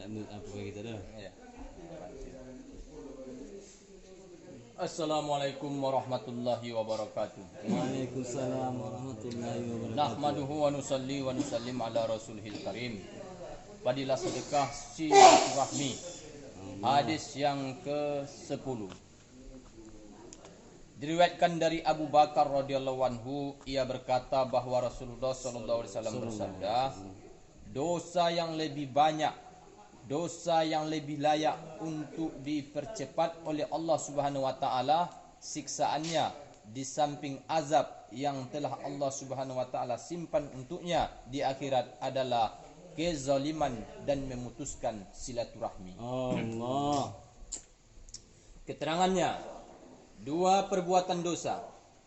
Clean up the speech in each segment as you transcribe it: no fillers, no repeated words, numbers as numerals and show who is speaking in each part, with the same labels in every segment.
Speaker 1: apa kayak gitu dah.
Speaker 2: Ya. Assalamualaikum warahmatullahi wabarakatuh.
Speaker 1: Waalaikumsalam warahmatullahi wabarakatuh.
Speaker 2: Nahmaduhu wa nusalli wa nusallim ala rasulihil karim. Fadilah sedekah silaturahmi. Hadis yang ke-10. Diriwayatkan dari Abu Bakar radhiyallahu anhu, ia berkata bahwa Rasulullah sallallahu alaihi wasallam bersabda, dosa yang lebih banyak, dosa yang lebih layak untuk dipercepat oleh Allah Subhanahu wa taala siksaannya di samping azab yang telah Allah Subhanahu wa taala simpan untuknya di akhirat adalah kezaliman dan memutuskan silaturahmi.
Speaker 1: Allah.
Speaker 2: Keterangannya, dua perbuatan dosa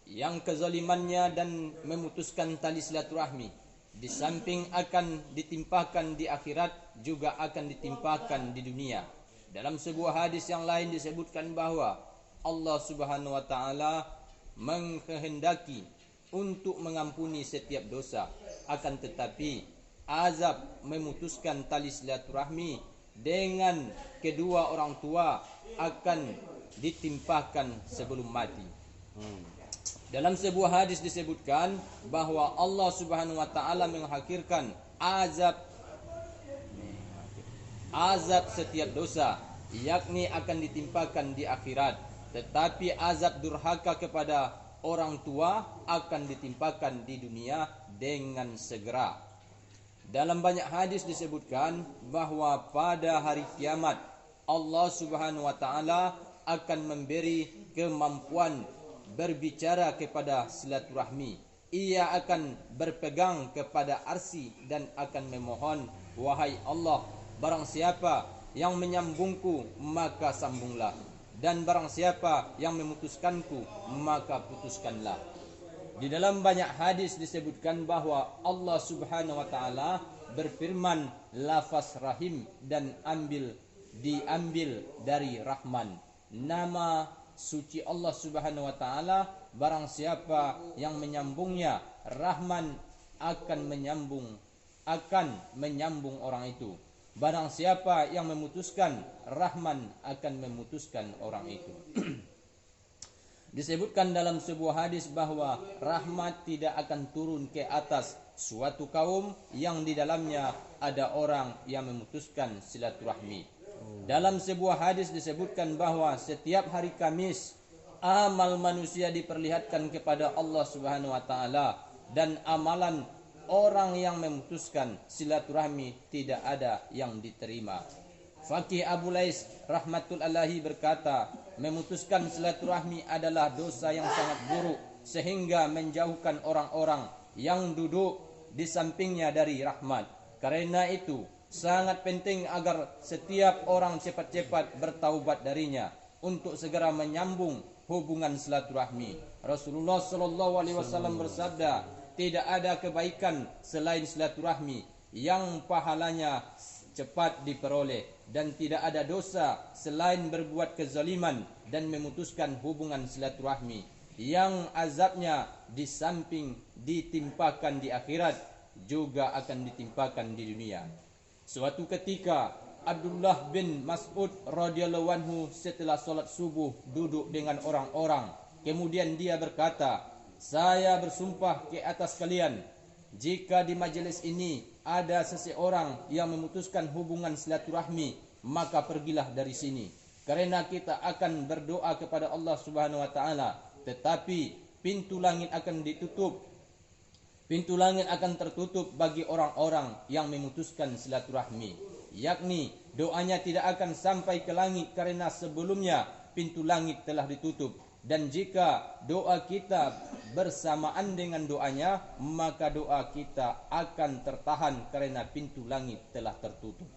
Speaker 2: yang kezalimannya dan memutuskan tali silaturahmi di samping akan ditimpakan di akhirat juga akan ditimpakan di dunia. Dalam sebuah hadis yang lain disebutkan bahwa Allah Subhanahu wa taala mengkehendaki untuk mengampuni setiap dosa, akan tetapi azab memutuskan tali silaturahmi dengan kedua orang tua akan ditimpakan sebelum mati. Dalam sebuah hadis disebutkan bahwa Allah Subhanahu wa taala mengakhirkan azab setiap dosa, yakni akan ditimpakan di akhirat, tetapi azab durhaka kepada orang tua akan ditimpakan di dunia dengan segera. Dalam banyak hadis disebutkan bahwa pada hari kiamat Allah Subhanahu wa taala akan memberi kemampuan berbicara kepada silaturahmi. Ia akan berpegang kepada arsy dan akan memohon, wahai Allah, barang siapa yang menyambungku maka sambunglah, dan barang siapa yang memutuskanku maka putuskanlah. Di dalam banyak hadis disebutkan bahwa Allah Subhanahu wa taala berfirman lafaz rahim dan diambil dari Rahman. Nama suci Allah Subhanahu wa taala, barang siapa yang menyambungnya, Rahman akan menyambung orang itu. Barang siapa yang memutuskan, Rahman akan memutuskan orang itu. Disebutkan dalam sebuah hadis bahwa rahmat tidak akan turun ke atas suatu kaum yang di dalamnya ada orang yang memutuskan silaturahmi. Dalam sebuah hadis disebutkan bahwa setiap hari Kamis amal manusia diperlihatkan kepada Allah Subhanahu wa taala, dan amalan orang yang memutuskan silaturahmi tidak ada yang diterima. Faqih Abu Lais rahmatullahi berkata, memutuskan silaturahmi adalah dosa yang sangat buruk sehingga menjauhkan orang-orang yang duduk di sampingnya dari rahmat. Karena itu sangat penting agar setiap orang cepat-cepat bertaubat darinya untuk segera menyambung hubungan silaturahmi. Rasulullah sallallahu alaihi wasallam bersabda, tidak ada kebaikan selain silaturahmi yang pahalanya cepat diperoleh, dan tidak ada dosa selain berbuat kezaliman dan memutuskan hubungan silaturahmi yang azabnya di samping ditimpakan di akhirat juga akan ditimpakan di dunia. Suatu ketika Abdullah bin Mas'ud radhiyallahu anhu setelah solat subuh duduk dengan orang-orang, kemudian dia berkata, saya bersumpah ke atas kalian, jika di majelis ini ada seseorang yang memutuskan hubungan silaturahmi, maka pergilah dari sini, karena kita akan berdoa kepada Allah Subhanahu wa taala, tetapi pintu langit akan ditutup. Pintu langit akan tertutup bagi orang-orang yang memutuskan silaturahmi, yakni doanya tidak akan sampai ke langit karena sebelumnya pintu langit telah ditutup. Dan jika doa kita bersamaan dengan doanya, maka doa kita akan tertahan karena pintu langit telah tertutup.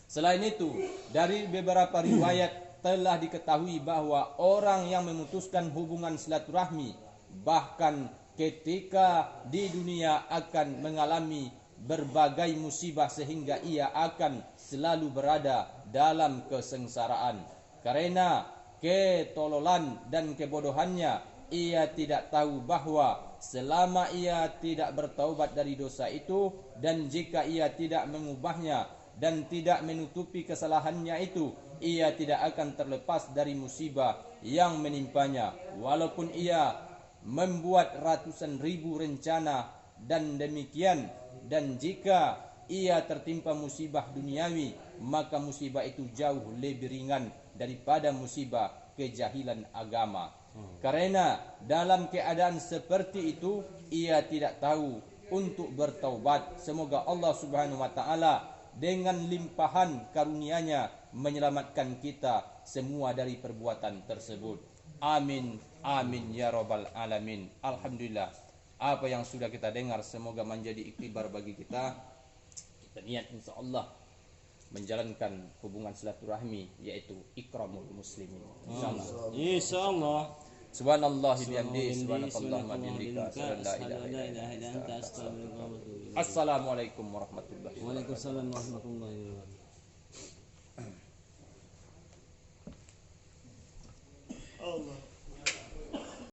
Speaker 2: Selain itu, dari beberapa riwayat telah diketahui bahwa orang yang memutuskan hubungan silaturahmi bahkan ketika di dunia akan mengalami berbagai musibah sehingga ia akan selalu berada dalam kesengsaraan. Karena ketololan dan kebodohannya, ia tidak tahu bahwa selama ia tidak bertaubat dari dosa itu, dan jika ia tidak mengubahnya, dan tidak menutupi kesalahannya itu, ia tidak akan terlepas dari musibah yang menimpanya, walaupun ia membuat ratusan ribu rencana dan demikian. Dan jika ia tertimpa musibah duniawi, maka musibah itu jauh lebih ringan daripada musibah kejahilan agama. Karena dalam keadaan seperti itu ia tidak tahu untuk bertaubat. Semoga Allah Subhanahu wa taala dengan limpahan karunia-Nya menyelamatkan kita semua dari perbuatan tersebut. Amin, amin ya rabbal alamin. Alhamdulillah, apa yang sudah kita dengar semoga menjadi iktibar bagi kita. Kita niat insyaallah menjalankan hubungan silaturahmi, yaitu ikramul muslimin. Insyaallah.
Speaker 1: Insyaallah.
Speaker 2: Subhanallah bihamdihi, subhanakallahumma bihamdika, asyhadu an la ilaha illa anta, astaghfiruka wa atubu ilaik. Assalamualaikum warahmatullahi wabarakatuh.
Speaker 1: Waalaikumsalam warahmatullahi wabarakatuh.
Speaker 3: Allah.